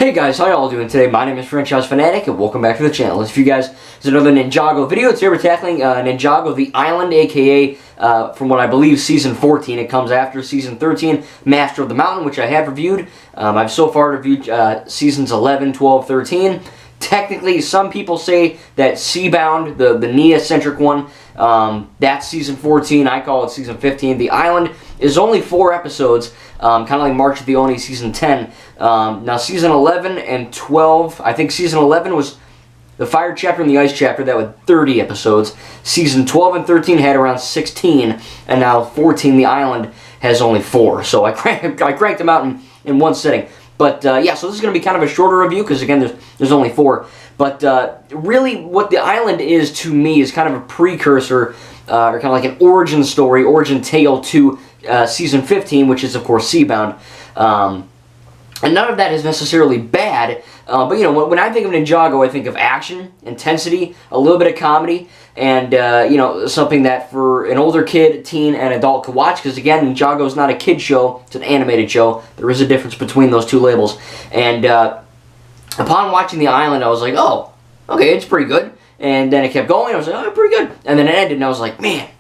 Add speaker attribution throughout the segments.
Speaker 1: Hey guys, how y'all doing today? My name is Franchise Fanatic and welcome back to the channel. This for you guys is another Ninjago video. Today we're tackling Ninjago the Island, aka from what I believe Season 14. It comes after Season 13, Master of the Mountain, which I have reviewed. I've so far reviewed Seasons 11, 12, 13. Technically, some people say that Seabound, the Nia-centric one, that's Season 14. I call it Season 15. The Island is only 4 episodes, kind of like March of the Oni Season 10. Now, Season 11 and 12, I think Season 11 was the Fire chapter and the Ice chapter, that with 30 episodes. Season 12 and 13 had around 16, and now 14, The Island, has only 4. So I cranked them out in one sitting. But yeah, so this is going to be kind of a shorter review because, again, there's only 4. But really what The Island is to me is kind of a precursor, or kind of like an origin story, origin tale to Season 15, which is, of course, Seabound. And none of that is necessarily bad, but, you know, when I think of Ninjago, I think of action, intensity, a little bit of comedy, and, you know, something that for an older kid, teen, and adult could watch, because, again, Ninjago is not a kid show, it's an animated show. There is a difference between those two labels. And upon watching The Island, I was like, oh, okay, it's pretty good. And then it kept going, I was like, oh, pretty good. And then it ended, and I was like, man,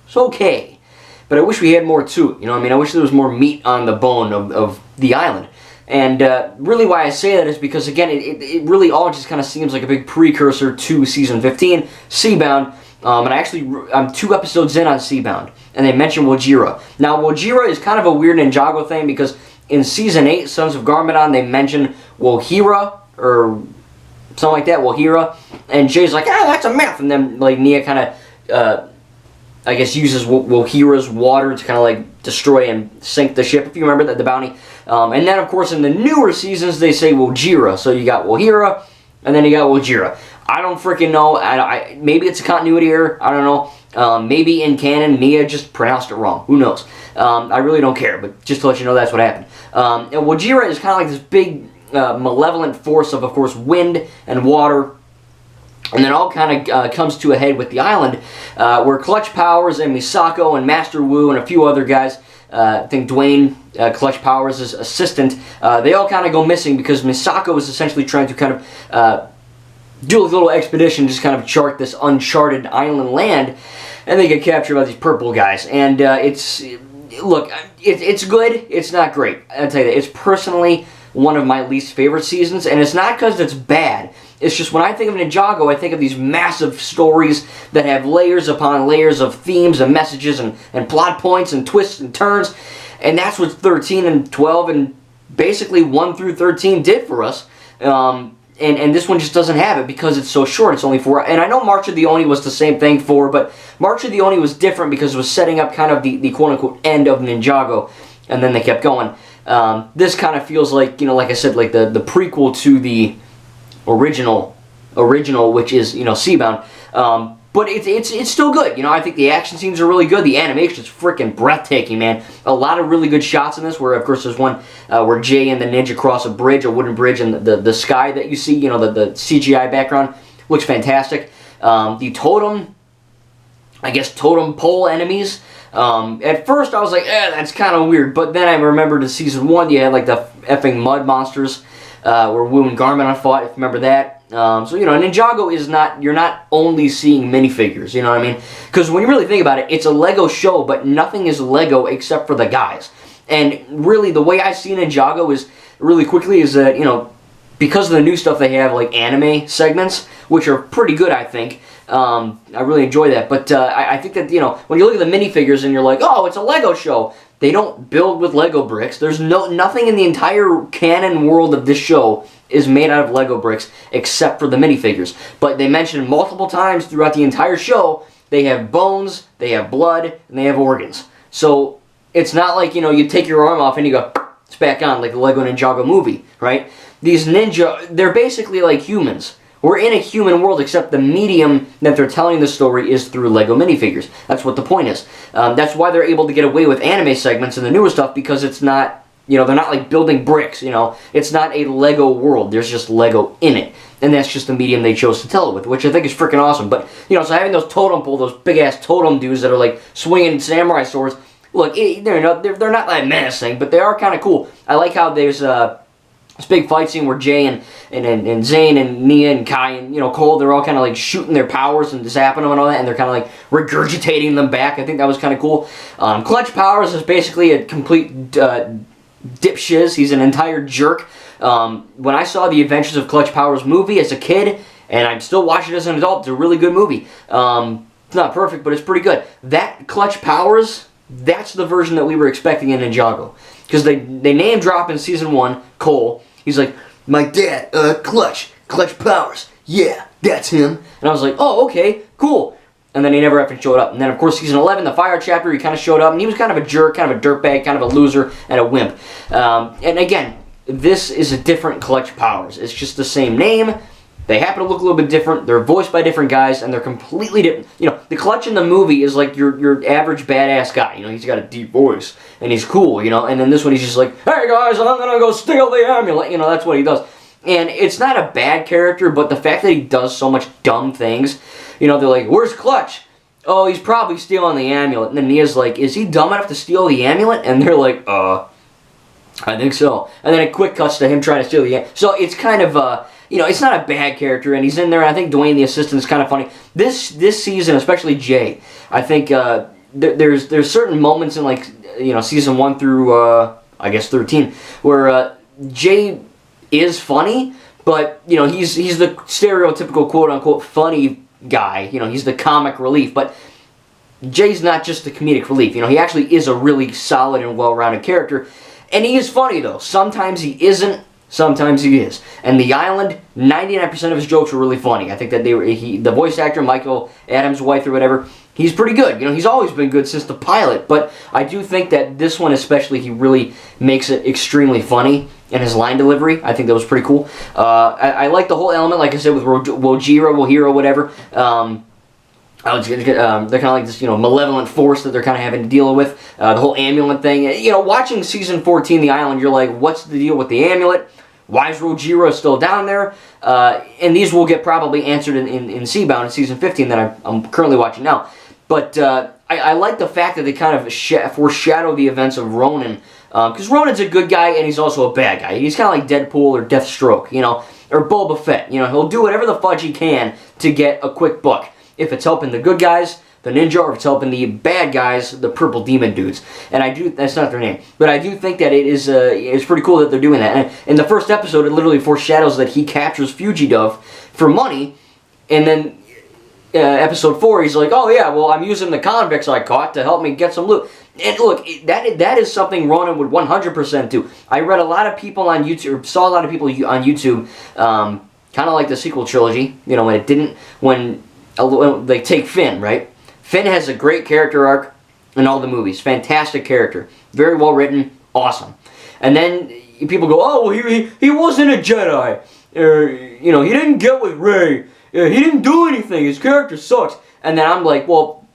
Speaker 1: it's okay. But I wish we had more to it, you know what I mean? I wish there was more meat on the bone of The Island. And really why I say that is because, again, it really all just kind of seems like a big precursor to Season 15, Seabound. And I'm 2 episodes in on Seabound, and they mention Wojira. Now, Wojira is kind of a weird Ninjago thing because in Season 8, Sons of Garmadon, they mention Wohira, or something like that, Wohira. And Jay's like, ah, that's a myth. And then, like, Nia kind of, I guess, uses Wohira's water to kind of, like, destroy and sink the ship, if you remember that, the bounty. And then, of course, in the newer seasons, they say Wojira. So you got Wohira, and then you got Wojira. I don't freaking know. Maybe it's a continuity error. I don't know. Maybe in canon, Nia just pronounced it wrong. Who knows? I really don't care, but just to let you know, that's what happened. And Wojira is kind of like this big, malevolent force of course, wind and water. And then all kind of comes to a head with The Island, where Clutch Powers and Misako and Master Wu and a few other guys, I think Dwayne, Clutch Powers' assistant, they all kind of go missing because Misako is essentially trying to kind of do a little expedition, just kind of chart this uncharted island land, and they get captured by these purple guys. And look, it's good, it's not great. I'll tell you that. It's personally one of my least favorite seasons, and it's not because it's bad. It's just when I think of Ninjago, I think of these massive stories that have layers upon layers of themes and messages and plot points and twists and turns, and that's what 13 and 12 and basically 1 through 13 did for us. And this one just doesn't have it because it's so short. It's only 4. And I know March of the Oni was the same thing but March of the Oni was different because it was setting up kind of the quote-unquote end of Ninjago, and then they kept going. This kind of feels like, you know, like I said, like the prequel to the original, which is, you know, Seabound. But it's still good. You know, I think the action scenes are really good. The animation is freaking breathtaking, man. A lot of really good shots in this, where, of course, there's one where Jay and the ninja cross a bridge, a wooden bridge, and the sky that you see, you know, the CGI background looks fantastic. The totem, I guess, totem pole enemies. At first, I was like, that's kind of weird. But then I remembered in Season 1, you had, like, the effing mud monsters, where Wu and Garmadon fought, if you remember that. So, you know, Ninjago is not, you're not only seeing minifigures, you know what I mean? Because when you really think about it, it's a Lego show, but nothing is Lego except for the guys. And really, the way I see Ninjago is, really quickly, is that, you know, because of the new stuff they have, like anime segments, which are pretty good, I think. I really enjoy that. But I think that, you know, when you look at the minifigures and you're like, oh, it's a Lego show, they don't build with Lego bricks. There's nothing in the entire canon world of this show is made out of Lego bricks except for the minifigures. But they mention multiple times throughout the entire show, they have bones, they have blood, and they have organs. So it's not like, you know, you take your arm off and you go, it's back on, like the Lego Ninjago movie, right? These ninja, they're basically like humans. We're in a human world, except the medium that they're telling the story is through Lego minifigures. That's what the point is. That's why they're able to get away with anime segments and the newer stuff, because it's not, you know, they're not like building bricks, you know. It's not a Lego world. There's just Lego in it. And that's just the medium they chose to tell it with, which I think is freaking awesome. But, you know, so having those totem pole, those big-ass totem dudes that are like swinging samurai swords, look, they're not that menacing, but they are kind of cool. I like how there's this big fight scene where Jay and Zane and Nia and Kai and Cole, they're all kind of like shooting their powers and zapping them and all that, and they're kind of like regurgitating them back. I think that was kind of cool. Clutch Powers is basically a complete dipshiz. He's an entire jerk. When I saw the Adventures of Clutch Powers movie as a kid, and I'm still watching it as an adult, it's a really good movie. It's not perfect, but it's pretty good. That Clutch Powers, that's the version that we were expecting in Ninjago. Because they name drop in season 1, Cole. He's like, my dad, Clutch Powers. Yeah, that's him. And I was like, oh, okay, cool. And then he never actually showed up. And then, of course, season 11, the Fire chapter, he kind of showed up. And he was kind of a jerk, kind of a dirtbag, kind of a loser, and a wimp. And again, this is a different Clutch Powers. It's just the same name. They happen to look a little bit different. They're voiced by different guys, and they're completely different. The Clutch in the movie is like your average badass guy. He's got a deep voice, and he's cool, And then this one, he's just like, hey guys, I'm gonna go steal the amulet. That's what he does. And it's not a bad character, but the fact that he does so much dumb things, they're like, where's Clutch? Oh, he's probably stealing the amulet. And then Nia's like, is he dumb enough to steal the amulet? And they're like, I think so. And then it quick cuts to him trying to steal the amulet. So it's kind of, it's not a bad character, and he's in there. And I think Dwayne, the assistant, is kind of funny. This season, especially Jay, I think there's certain moments in season 1 through I guess 13 where Jay is funny, but he's the stereotypical quote unquote funny guy. He's the comic relief, but Jay's not just the comedic relief. He actually is a really solid and well-rounded character, and he is funny though. Sometimes he isn't. Sometimes he is. And The Island, 99% of his jokes were really funny. I think that the voice actor, Michael Adams' wife or whatever, he's pretty good. He's always been good since the pilot. But I do think that this one especially, he really makes it extremely funny. And his line delivery, I think that was pretty cool. I like the whole element, like I said, with Wojiro, whatever. They're kind of like this, malevolent force that they're kind of having to deal with. The whole amulet thing. Watching season 14, The Island, you're like, what's the deal with the amulet? Why is Rojiro still down there? And these will get probably answered in Seabound in season 15 that I'm currently watching now. But I like the fact that they kind of foreshadow the events of Ronin. Because Ronin's a good guy and he's also a bad guy. He's kind of like Deadpool or Deathstroke, or Boba Fett. He'll do whatever the fudge he can to get a quick buck. If it's helping the good guys, the ninja, or if it's helping the bad guys, the purple demon dudes. And that's not their name. But I do think that it's pretty cool that they're doing that. And in the first episode, it literally foreshadows that he captures Fugidove for money. And then episode 4, he's like, oh yeah, well, I'm using the convicts I caught to help me get some loot. And look, that is something Ronin would 100% do. I read a lot of people on YouTube, saw a lot of people on YouTube, kind of like the sequel trilogy, when they take Finn, right? Finn has a great character arc in all the movies. Fantastic character. Very well written. Awesome. And then people go, oh, well, he wasn't a Jedi. He didn't get with Rey. He didn't do anything. His character sucks. And then I'm like, well,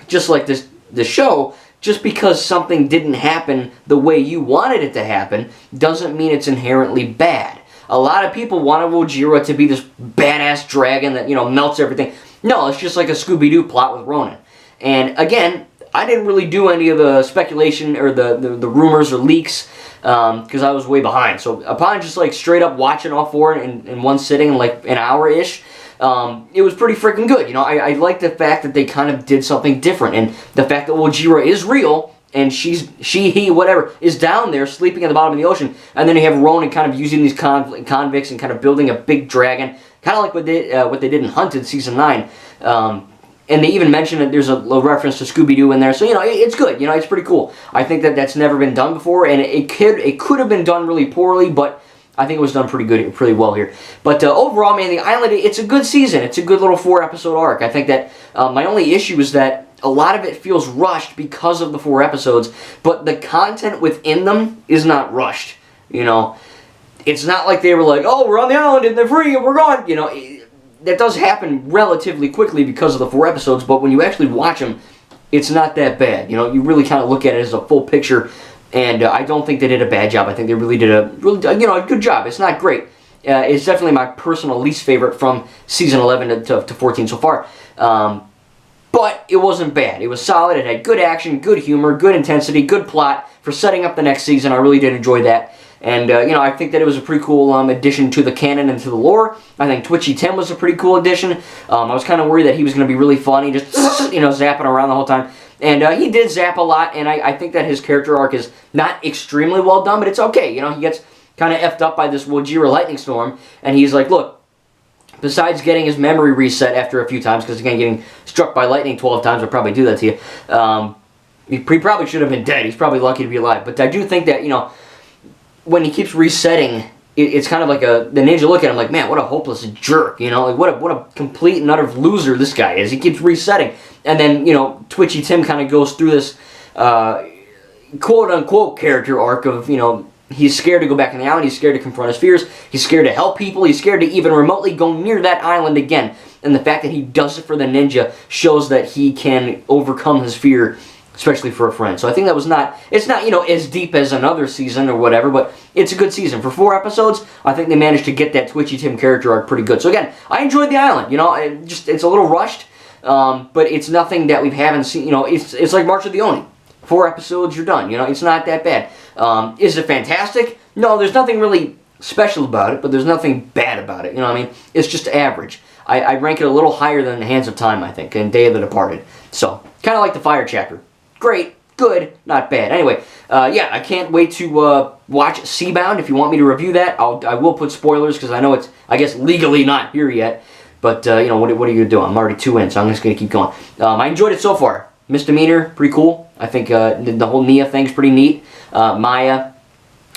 Speaker 1: just like the show, just because something didn't happen the way you wanted it to happen doesn't mean it's inherently bad. A lot of people wanted Wojiro to be this badass dragon that, melts everything. No, it's just like a Scooby-Doo plot with Ronin. And again, I didn't really do any of the speculation or the rumors or leaks because I was way behind. So upon just like straight up watching all 4 in one sitting in like an hour-ish, it was pretty freaking good. I like the fact that they kind of did something different. And the fact that Wojiro is real and he, whatever, is down there sleeping at the bottom of the ocean. And then you have Ronin kind of using these convicts and kind of building a big dragon. Kind of like what they did in Hunted season 9. And they even mentioned that there's a reference to Scooby-Doo in there. So, it's good. It's pretty cool. I think that that's never been done before. And it could have been done really poorly, but I think it was done pretty well here. But overall, man, The Island, it's a good season. It's a good little 4-episode arc. I think that my only issue is that a lot of it feels rushed because of the 4 episodes. But the content within them is not rushed. It's not like they were like, oh, we're on the island and they're free and we're gone. That does happen relatively quickly because of the 4 episodes, but when you actually watch them, it's not that bad. You really kind of look at it as a full picture, and I don't think they did a bad job. I think they really did a good job. It's not great. It's definitely my personal least favorite from season 11 to 14 so far. But it wasn't bad. It was solid. It had good action, good humor, good intensity, good plot for setting up the next season. I really did enjoy that. And, you know, I think that it was a pretty cool addition to the canon and to the lore. I think Twitchy Tim was a pretty cool addition. I was kind of worried that he was going to be really funny, just, you know, zapping around the whole time. And he did zap a lot, and I think that his character arc is not extremely well done, but it's okay. You know, he gets kind of effed up by this Wojira lightning storm, and he's like, look, besides getting his memory reset after a few times, because again, getting struck by lightning 12 times would probably do that to you. He probably should have been dead. He's probably lucky to be alive. But I do think that, you know, when he keeps resetting, it's kind of like the ninja look at him like, man, what a hopeless jerk, you know, like what a complete and utter loser this guy is. He keeps resetting, and then, you know, Twitchy Tim kind of goes through this quote unquote character arc of, you know, he's scared to go back in the island, he's scared to confront his fears, he's scared to help people, he's scared to even remotely go near that island again. And the fact that he does it for the ninja shows that he can overcome his fear, especially for a friend. So I think that was it's not, you know, as deep as another season or whatever, but it's a good season. For 4 episodes, I think they managed to get that Twitchy Tim character arc pretty good. So again, I enjoyed the island. You know, it's a little rushed, but it's nothing that we haven't seen. You know, it's like March of the Oni. 4 episodes, you're done. You know, it's not that bad. Is it fantastic? No, there's nothing really special about it, but there's nothing bad about it. You know what I mean? It's just average. I rank it a little higher than The Hands of Time, I think, and Day of the Departed. So, kind of like the Fire chapter. Great, good, not bad. Anyway, yeah, I can't wait to watch Seabound. If you want me to review that, I will put spoilers, because I know it's, I guess, legally not here yet. But, you know, what are you going to do? I'm already 2 in, so I'm just going to keep going. I enjoyed it so far. Misdemeanor, pretty cool. I think the whole Nia thing's pretty neat. Maya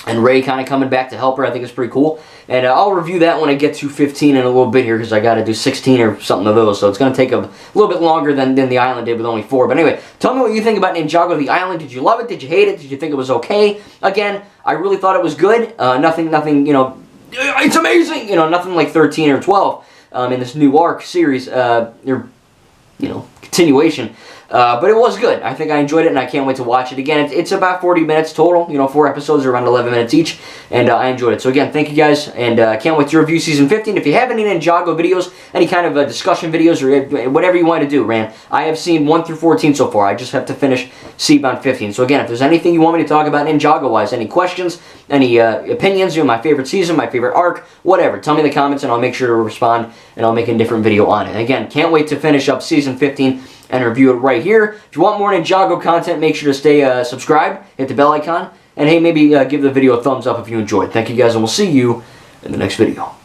Speaker 1: and Ray kind of coming back to help her, I think is pretty cool. And I'll review that when I get to 15 in a little bit here, because I got to do 16 or something of those. So it's going to take a little bit longer than the Island did with only 4. But anyway, tell me what you think about Ninjago the Island. Did you love it? Did you hate it? Did you think it was okay? Again, I really thought it was good. Nothing, you know, it's amazing. You know, nothing like 13 or 12 in this new arc series, or, you know, continuation. But it was good. I think I enjoyed it, and I can't wait to watch it again. It's about 40 minutes total. You know, 4 episodes are around 11 minutes each, and I enjoyed it. So again, thank you guys, and I can't wait to review Season 15. If you have any Ninjago videos, any kind of discussion videos, or whatever you want to do, Ran, I have seen 1 through 14 so far. I just have to finish Seabound 15. So again, if there's anything you want me to talk about Ninjago-wise, any questions, any opinions, you know, my favorite season, my favorite arc, whatever, tell me in the comments, and I'll make sure to respond, and I'll make a different video on it. Again, can't wait to finish up Season 15 and review it right here. If you want more Ninjago content, make sure to stay subscribed, hit the bell icon, and hey, maybe give the video a thumbs up if you enjoyed. Thank you guys, and we'll see you in the next video.